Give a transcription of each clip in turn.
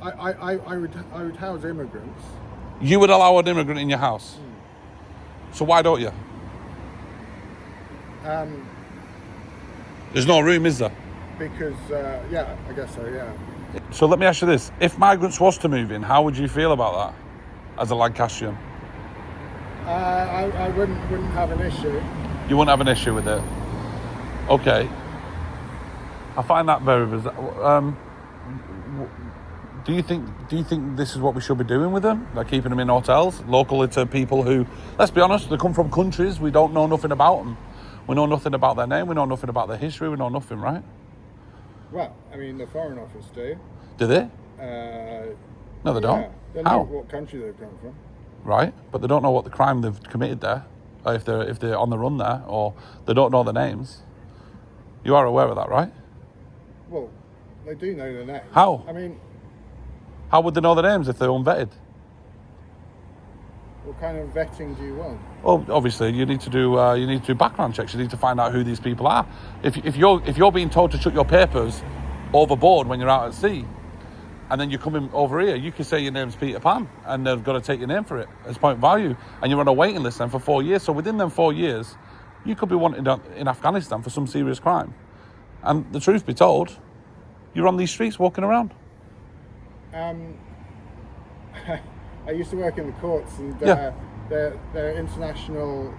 I would house immigrants. You would allow an immigrant in your house. So why don't you? There's no room, is there? Because yeah, I guess so. Yeah. So let me ask you this: if migrants was to move in, how would you feel about that as a Lancastrian? I wouldn't have an issue. You wouldn't have an issue with it. Okay. I find that very bizarre. Do you think this is what we should be doing with them? Like keeping them in hotels, locally to people who, let's be honest, they come from countries we don't know nothing about them. We know nothing about their name. We know nothing about their history. We know nothing, right? Well, I mean, the Foreign Office do. Do they? No, they don't. Yeah, they How? know what country they've come from. Right, but they don't know what the crime they've committed there, or if they're on the run there, or they don't know the names. You are aware of that, right? Well, they do know the names. How? I mean, how would they know the names if they're unvetted? what kind of vetting do you want? Well, obviously, you need to do background checks. You need to find out who these people are. If you're being told to chuck your papers overboard when you're out at sea, and then you're coming over here, you can say your name's Peter Pan, and they've got to take your name for it as point value, and you're on a waiting list then for 4 years. So within them 4 years, you could be wanted in Afghanistan for some serious crime. And the truth be told, you're on these streets walking around. I used to work in the courts, and Yeah. they're international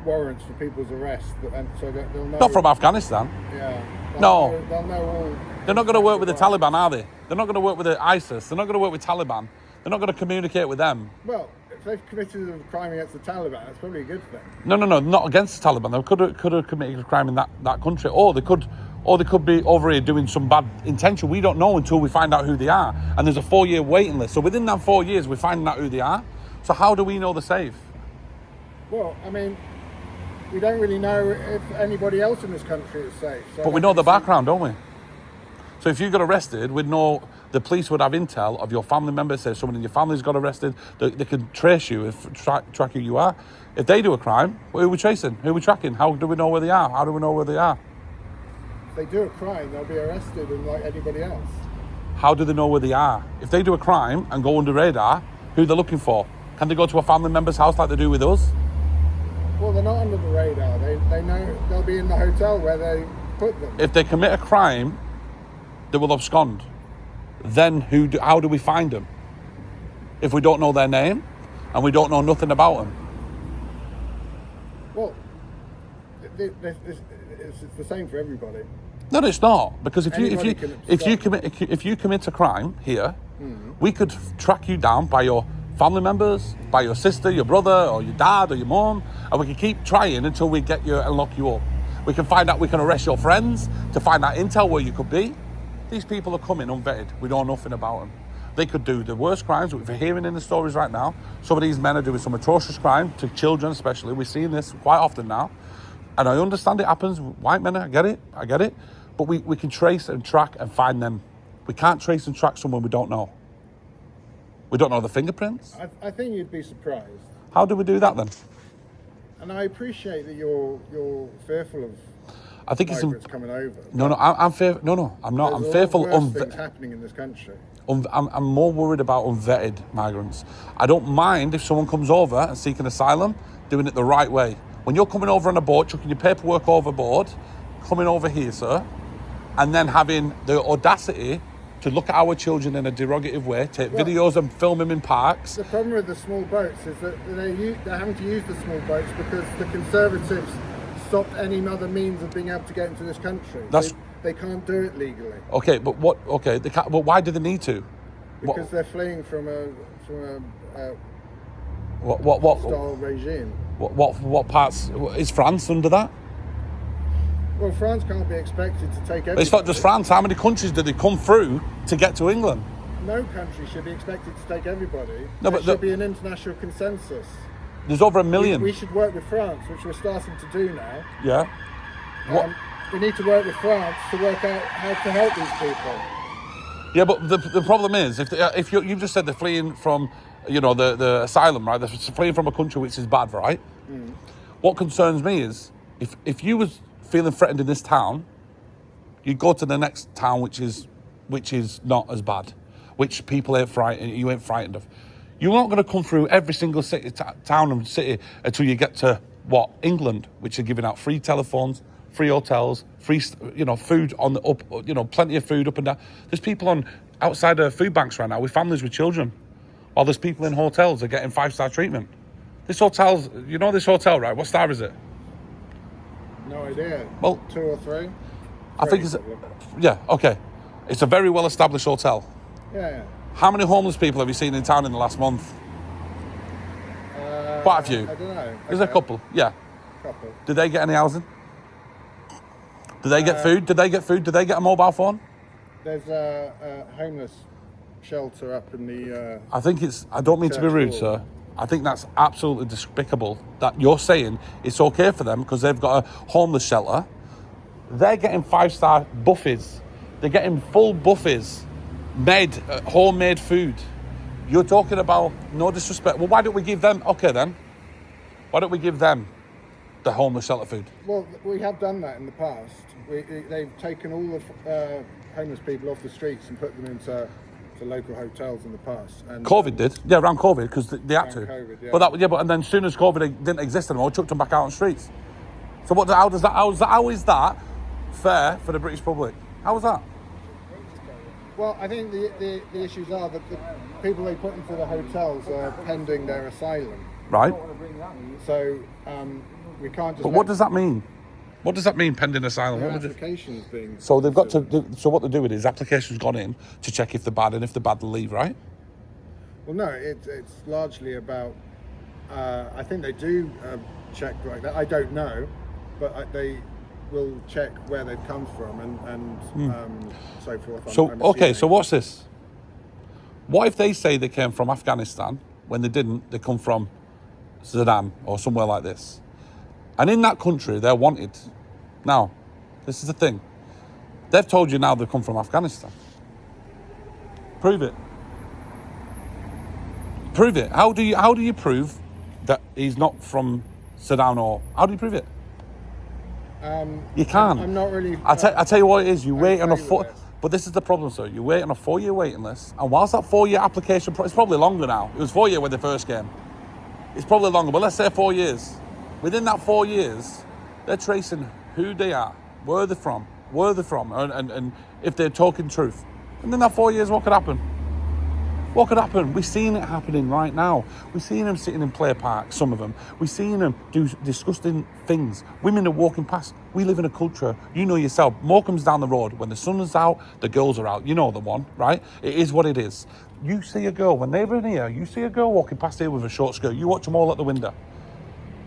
warrants for people's arrest, and so that they'll know. Not from Afghanistan. Yeah. No. They'll know all. They're not going to work with the Taliban, are they? They're not going to work with the ISIS. They're not going to work with Taliban. They're not going to communicate with them. Well, if they've committed a crime against the Taliban, that's probably a good thing. No, not against the Taliban. They could have committed a crime in that country, or they could be over here doing some bad intention. We don't know until we find out who they are. And there's a 4-year waiting list. So within that 4 years, we're finding out who they are. So how do we know they're safe? Well, I mean, we don't really know if anybody else in this country is safe. So But we know the background, don't we? So if you got arrested, we'd know, the police would have intel of your family members. Say someone in your family's got arrested, they could trace you, track who you are. If they do a crime, who are we tracing? Who are we tracking? How do we know where they are? How do we know where they are? If they do a crime, they'll be arrested and like anybody else. How do they know where they are? If they do a crime and go under radar, who they're looking for? Can they go to a family member's house like they do with us? Well, they're not under the radar. They know they'll be in the hotel where they put them. If they commit a crime, they will abscond. Then how do we find them? If we don't know their name and we don't know nothing about them. Well, it's the same for everybody. No, it's not, because if you commit a crime here, we could track you down by your family members, by your sister, your brother, or your dad, or your mum, and we can keep trying until we get you and lock you up. We can find out, we can arrest your friends to find out intel where you could be. These people are coming unvetted. We know nothing about them. They could do the worst crimes, which we're hearing in the stories right now. Some of these men are doing some atrocious crime to children, especially. We're seeing this quite often now. And I understand it happens. White men, I get it. But we can trace and track and find them. We can't trace and track someone we don't know. We don't know the fingerprints. I think you'd be surprised. How do we do that then? And I appreciate that you're fearful of migrants coming over. I'm fearful. No, I'm not. I'm fearful of things happening in this country. I'm more worried about unvetted migrants. I don't mind if someone comes over and seeking asylum, doing it the right way. When you're coming over on a boat, chucking your paperwork overboard, coming over here, sir, and then having the audacity to look at our children in a derogative way, take videos and film them in parks. The problem with the small boats is that they're having to use the small boats because the Conservatives stopped any other means of being able to get into this country. They can't do it legally. Okay, but what? Okay, they can't, but why do they need to? Because they're fleeing from a what hostile regime. What parts is France under that? Well, France can't be expected to take everybody. It's not just France. How many countries did they come through to get to England? No country should be expected to take everybody. No, there but should be an international consensus. There's over 1 million. We should work with France, which we're starting to do now. Yeah. We need to work with France to work out how to help these people. Yeah, but the problem is, if you've just said they're fleeing from, the asylum, right? They're fleeing from a country which is bad, right? What concerns me is, if you was feeling threatened in this town, You go to the next town, which is not as bad, which people ain't frightened. You ain't frightened of. You're not going to come through every single city, town and city until you get to England, which are giving out free telephones, free hotels, free food on the up, plenty of food up and down. There's people outside of food banks right now with families with children, while there's people in hotels that are getting 5-star treatment. This hotel's, this hotel, right? What star is it? No idea. Well, 2 or 3. I think it's okay. It's a very well-established hotel. Yeah. How many homeless people have you seen in town in the last month? Quite a few. I don't know. There's a couple. Yeah. Couple. Did they get any housing? Did they get food? Did they get food? Did they get a mobile phone? There's a homeless shelter up in the... I think I don't mean to be rude, sir. I think that's absolutely despicable that you're saying it's okay for them because they've got a homeless shelter. They're getting 5-star buffets. They're getting full buffets, made, homemade food. You're talking about no disrespect. Well, why don't we give them... Okay, then. Why don't we give them the homeless shelter food? Well, we have done that in the past. They've taken all the homeless people off the streets and put them into local hotels in the past. And COVID did. Yeah, around COVID, because they had to. COVID, yeah. But and then as soon as COVID didn't exist anymore, chucked them back out on the streets. So how is that fair for the British public? How is that? Well, I think the issues are that the people they put into the hotels are pending their asylum. Right. So we can't just... But what does that mean? What does that mean, pending asylum? Their applications being... So they've got to... So what they're doing is applications gone in to check if they're bad, and if they're bad, they'll leave, right? Well, no, it's largely about... I think they do check like that. I don't know, but they will check where they've come from and so forth. So what's this? What if they say they came from Afghanistan when they didn't? They come from Sudan or somewhere like this, and in that country they're wanted. Now, this is the thing. They've told you now they come from Afghanistan. Prove it. Prove it. How do you prove that he's not from Sudan, or how do you prove it? You can't. I'm not really... I tell you what it is. You wait on a 4... But this is the problem, sir. You wait on a 4-year waiting list, and whilst that 4-year application... It's probably longer now. It was 4 years when they first came. It's probably longer, but let's say 4 years. Within that 4 years, they're tracing who they are, where they're from, and if they're talking truth. And in that 4 years, what could happen? What could happen? We're seeing it happening right now. We're seeing them sitting in play parks, some of them. We're seeing them do disgusting things. Women are walking past. We live in a culture, you know yourself, Morecambe's down the road. When the sun is out, the girls are out. You know the one, right? It is what it is. You see a girl, when they're in here, you see a girl walking past here with a short skirt, you watch them all at the window.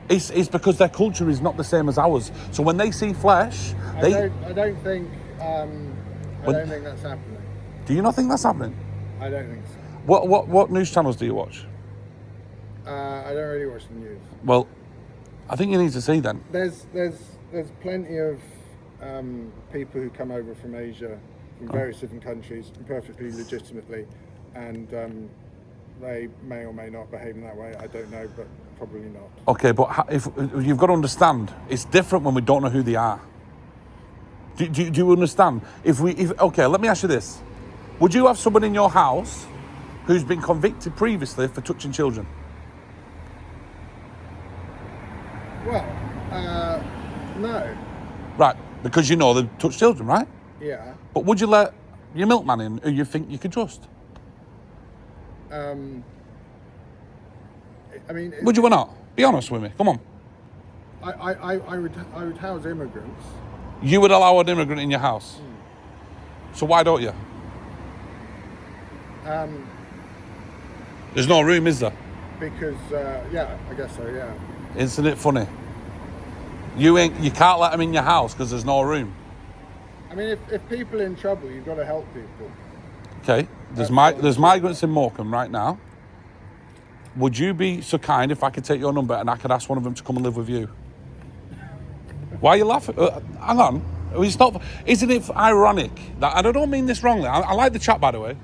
It's because their culture is not the same as ours. So when they see flesh, I don't think that's happening. Do you not think that's happening? I don't think so. What news channels do you watch? I don't really watch the news. Well, I think you need to see then. There's plenty of people who come over from Asia, from various different countries, perfectly legitimately, and they may or may not behave in that way. I don't know, but probably not. Okay, but if you've got to understand, it's different when we don't know who they are. Do you understand? Okay, let me ask you this: would you have someone in your house who's been convicted previously for touching children? Well, no. Right, because you know they touch children, right? Yeah. But would you let your milkman in who you think you could trust? I mean... Would you or not? Be honest with me, come on. I would house immigrants. You would allow an immigrant in your house? So why don't you? There's no room, is there? Because, I guess so, yeah. Isn't it funny? You can't let them in your house because there's no room. I mean, if people are in trouble, you've got to help people. Okay, there's migrants in Morecambe right now. Would you be so kind if I could take your number and I could ask one of them to come and live with you? Why are you laughing? Hang on. Isn't it ironic that, and I don't mean this wrongly, I like the chat, by the way.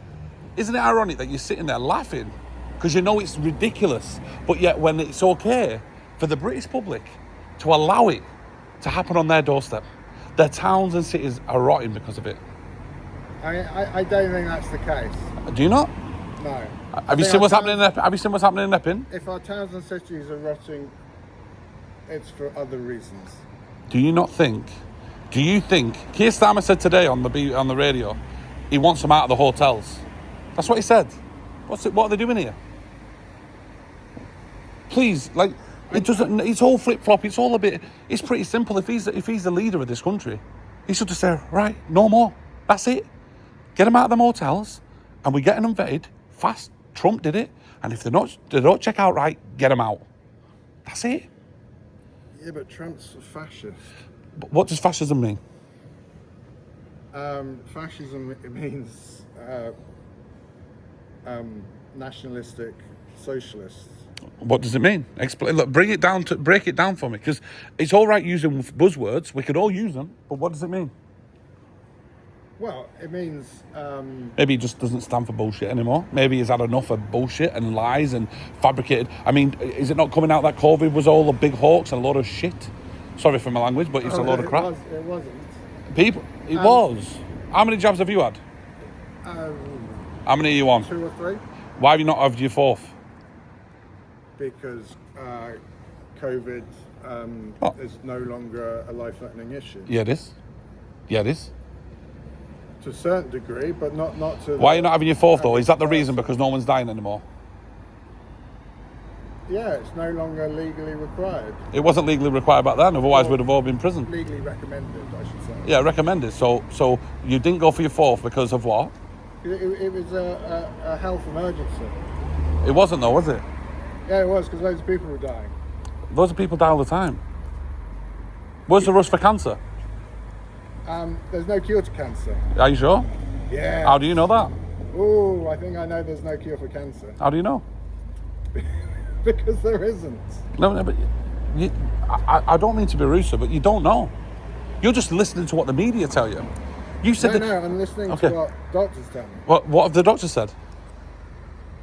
Isn't it ironic that you're sitting there laughing because you know it's ridiculous, but yet when it's okay for the British public to allow it to happen on their doorstep, Their towns and cities are rotting because of it. I don't think that's the case. Do you not? No. Have you seen what's happening in Have you seen what's happening in Epping? If our towns and cities are rotting, it's for other reasons. Do you think Keir Starmer said today on the radio, he wants them out of the hotels? That's what he said. What are they doing here? Please, like, it doesn't. It's all flip flop. It's all a bit. It's pretty simple. If he's the leader of this country, he should just say, right, no more. That's it. Get them out of them hotels, and we're getting them vetted fast. Trump did it, and if they don't check out right, get them out. That's it. Yeah, but Trump's a fascist. But what does fascism mean? Fascism, it means nationalistic socialists. What does it mean? Explain. Look, break it down for me, because it's all right using buzzwords. We could all use them, but what does it mean? Well, it means... Maybe he just doesn't stand for bullshit anymore. Maybe he's had enough of bullshit and lies and fabricated... I mean, is it not coming out that COVID was all a big hoax and a lot of shit? Sorry for my language, but it's a load of crap. It wasn't. It was. How many jabs have you had? How many are you on? 2 or 3. Why have you not had your 4th? Because COVID is no longer a life-threatening issue. Yeah, it is. To a certain degree, but not to... Why are you not having your 4th, though? Is that the reason? Because no one's dying anymore? Yeah, it's no longer legally required. It wasn't legally required back then, otherwise we'd have all been in prison. Legally recommended, I should say. Yeah, recommended. So you didn't go for your 4th because of what? It was a health emergency. It wasn't, though, was it? Yeah, it was, because loads of people were dying. Loads of people die all the time. Where's the rush for cancer? There's no cure to cancer. Are you sure? Yeah. How do you know that? Oh, I think I know there's no cure for cancer. How do you know? Because there isn't. No, but I don't mean to be rude, sir, but you don't know. You're just listening to what the media tell you. You said No, I'm listening to what doctors tell me. What have the doctors said?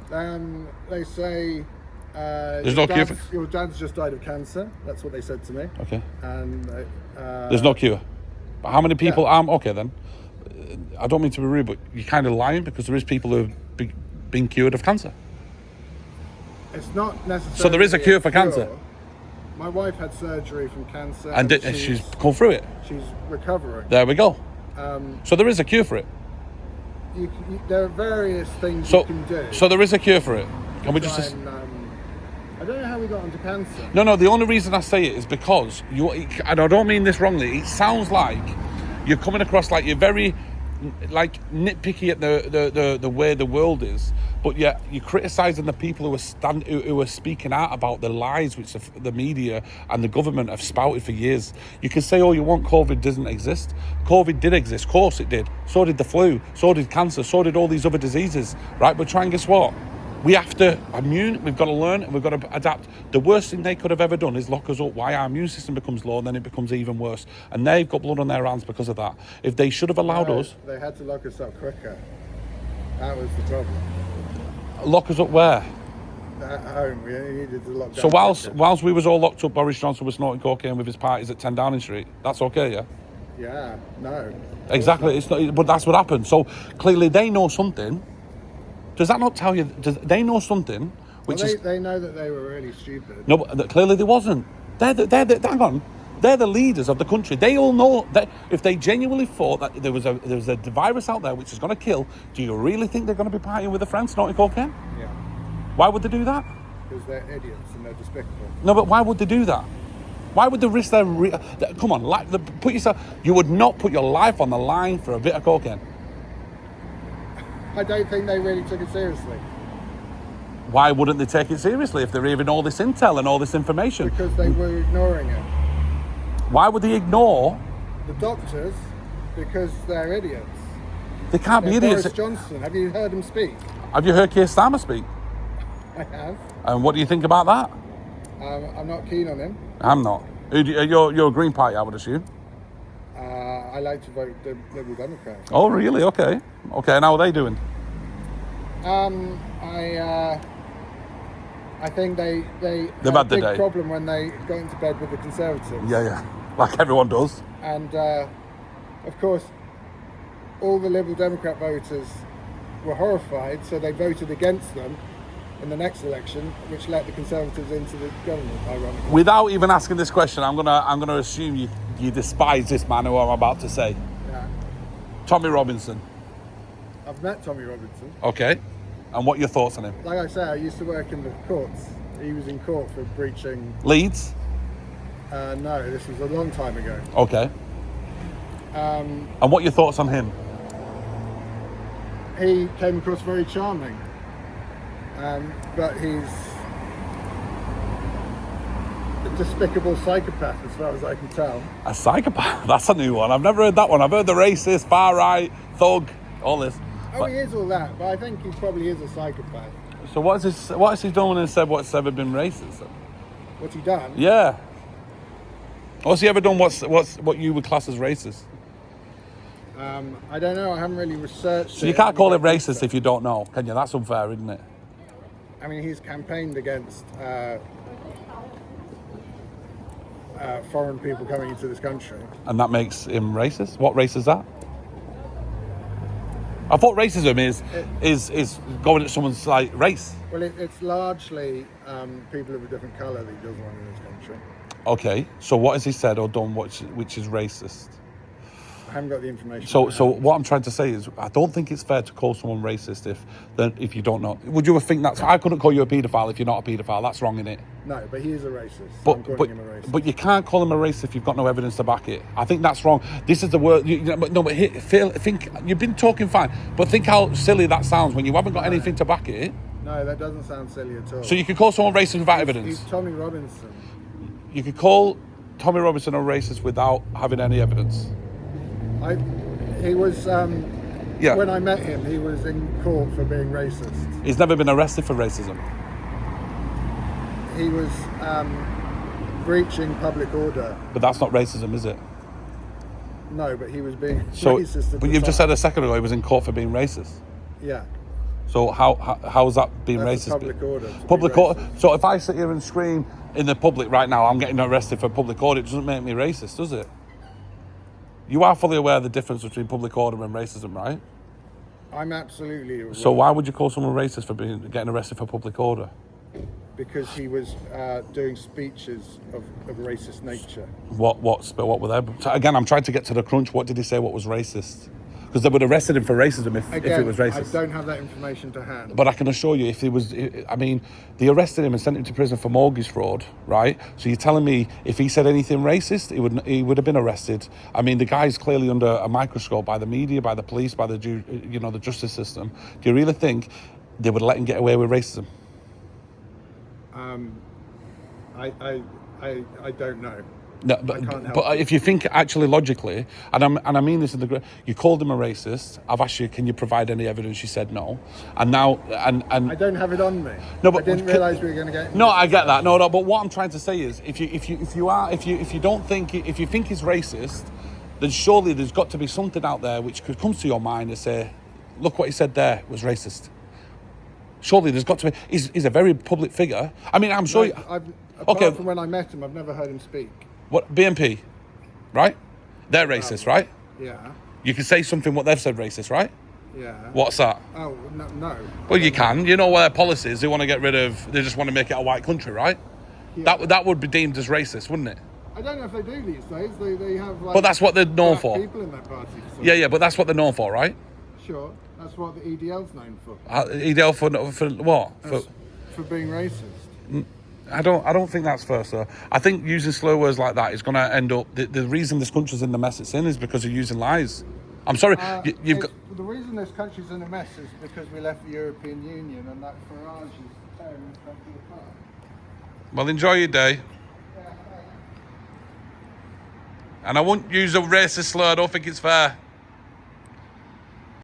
They say... There's no cure for... Your dad's just died of cancer. That's what they said to me. Okay. And... there's no cure. But how many people... Yeah. Okay, then. I don't mean to be rude, but you're kind of lying, because there is people who have been cured of cancer. It's not necessarily... So there is a cure for cancer? My wife had surgery from cancer. And she's come through it? She's recovering. There we go. So there is a cure for it? There are various things you can do. So there is a cure for it? Can we just... I don't know how we got onto cancer. No, the only reason I say it is because and I don't mean this wrongly, it sounds like you're coming across like you're very nitpicky at the way the world is, but yet you're criticising the people who are speaking out about the lies which the media and the government have spouted for years. You can say all you want, COVID doesn't exist. COVID did exist, of course it did. So did the flu, so did cancer, so did all these other diseases, right? But try and guess what? We have to immune, we've got to learn, and we've got to adapt. The worst thing they could have ever done is lock us up. Why our immune system becomes low, and then it becomes even worse. And they've got blood on their hands because of that. If they should have allowed us... They had to lock us up quicker. That was the problem. Lock us up where? At home. We only needed to lock down. So whilst we was all locked up, Boris Johnson was snorting cocaine with his parties at 10 Downing Street. That's okay, yeah? Yeah, no. Exactly, it's not, but that's what happened. So clearly they know something. Does that not tell you? They know something they know that they were really stupid. No, but clearly they wasn't. Hang on. They're the leaders of the country. They all know that if they genuinely thought that there was a virus out there which is going to kill, do you really think they're going to be partying with their friends, snorting cocaine? Yeah. Why would they do that? Because they're idiots and they're despicable. No, but why would they do that? Why would they risk their... come on, put yourself... You would not put your life on the line for a bit of cocaine. I don't think they really took it seriously. Why wouldn't they take it seriously if they're hearing all this intel and all this information? Because they were ignoring it. Why would they ignore... The doctors, because they're idiots. They can't be idiots. Boris Johnson, have you heard him speak? Have you heard Keir Starmer speak? I have. And what do you think about that? I'm not keen on him. I'm not. You're a Green Party, I would assume. I like to vote the Liberal Democrats. Oh, really? Okay. Okay, and how are they doing? I think they They've had problem when they got into bed with the Conservatives. Yeah. Like everyone does. And of course, all the Liberal Democrat voters were horrified, so they voted against them in the next election, which let the Conservatives into the government, ironically. Without even asking this question, I'm gonna assume you despise this man who I'm about to say. Yeah. Tommy Robinson. I've met Tommy Robinson. Okay. And what are your thoughts on him? Like I say, I used to work in the courts. He was in court for breaching... Leeds? No, this was a long time ago. Okay. And what are your thoughts on him? He came across very charming. But he's a despicable psychopath as far as I can tell. A psychopath? That's a new one. I've never heard that one. I've heard the racist, far right, thug, all this. Oh, he is all that, but I think he probably is a psychopath. So what has he done and said what's ever been racist? What's he done? Yeah. What's he ever done what you would class as racist? I don't know. I haven't really researched So you can't call it racist if you don't know, can you? That's unfair, isn't it? I mean, he's campaigned against foreign people coming into this country. And that makes him racist? What race is that? I thought racism is going at someone's like race. Well, it's largely people of a different colour that he doesn't want in this country. Okay, so what has he said or done which is racist? I haven't got the information. So what I'm trying to say is, I don't think it's fair to call someone racist if you don't know. Would you think that's? I couldn't call you a paedophile if you're not a paedophile. That's wrong, innit? No, but he is a racist. So I'm calling him a racist. But you can't call him a racist if you've got no evidence to back it. I think that's wrong. This is the word. Think you've been talking fine, but think how silly that sounds when you haven't got anything to back it. No, that doesn't sound silly at all. So you could call someone racist without evidence. He's Tommy Robinson. You could call Tommy Robinson a racist without having any evidence. He was, when I met him, he was in court for being racist. He's never been arrested for racism. He was breaching public order. But that's not racism, is it? No, but he was being racist. But you've just said a second ago he was in court for being racist. Yeah. So how is that being That's racist? Public order. Public order. So if I sit here and scream in the public right now, I'm getting arrested for public order, it doesn't make me racist, does it? You are fully aware of the difference between public order and racism, right? I'm absolutely aware. So why would you call someone racist for getting arrested for public order? Because he was doing speeches of racist nature. What were they? So again, I'm trying to get to the crunch. What did he say? What was racist? Because they would have arrested him for racism if it was racist. I don't have that information to hand. But I can assure you, if he was, I mean, they arrested him and sent him to prison for mortgage fraud, right? So you're telling me if he said anything racist, he would have been arrested. I mean, the guy's clearly under a microscope by the media, by the police, by the justice system. Do you really think they would let him get away with racism? I don't know. No, but if you think actually logically, and I mean this in you called him a racist. I've asked you, can you provide any evidence? You said no, and now and I don't have it on me. No, but I didn't realise we were going to get. No, I get that. No. But what I'm trying to say is, if you think he's racist, then surely there's got to be something out there which could come to your mind and say, look what he said there was racist. Surely there's got to be. He's a very public figure. I mean, I'm sure. Apart from when I met him, I've never heard him speak. What, BNP, right? They're racist, right? Yeah. You can say something what they've said racist, right? Yeah. What's that? Oh, no. Well, you can. You know what their policy is. They want to get rid of... They just want to make it a white country, right? Yeah. That would be deemed as racist, wouldn't it? I don't know if they do these days. They have, like... But that's what they're known for. People in their party. Yeah, but that's what they're known for, right? Sure. That's what the EDL's known for. EDL for what? For being racist. I don't think that's fair, sir. I think using slur words like that is going to end up... The reason this country's in the mess it's in is because of using lies. I'm sorry. You've got... The reason this country's in a mess is because we left the European Union and that Farage is tearing this country apart. Well, enjoy your day. And I won't use a racist slur. I don't think it's fair.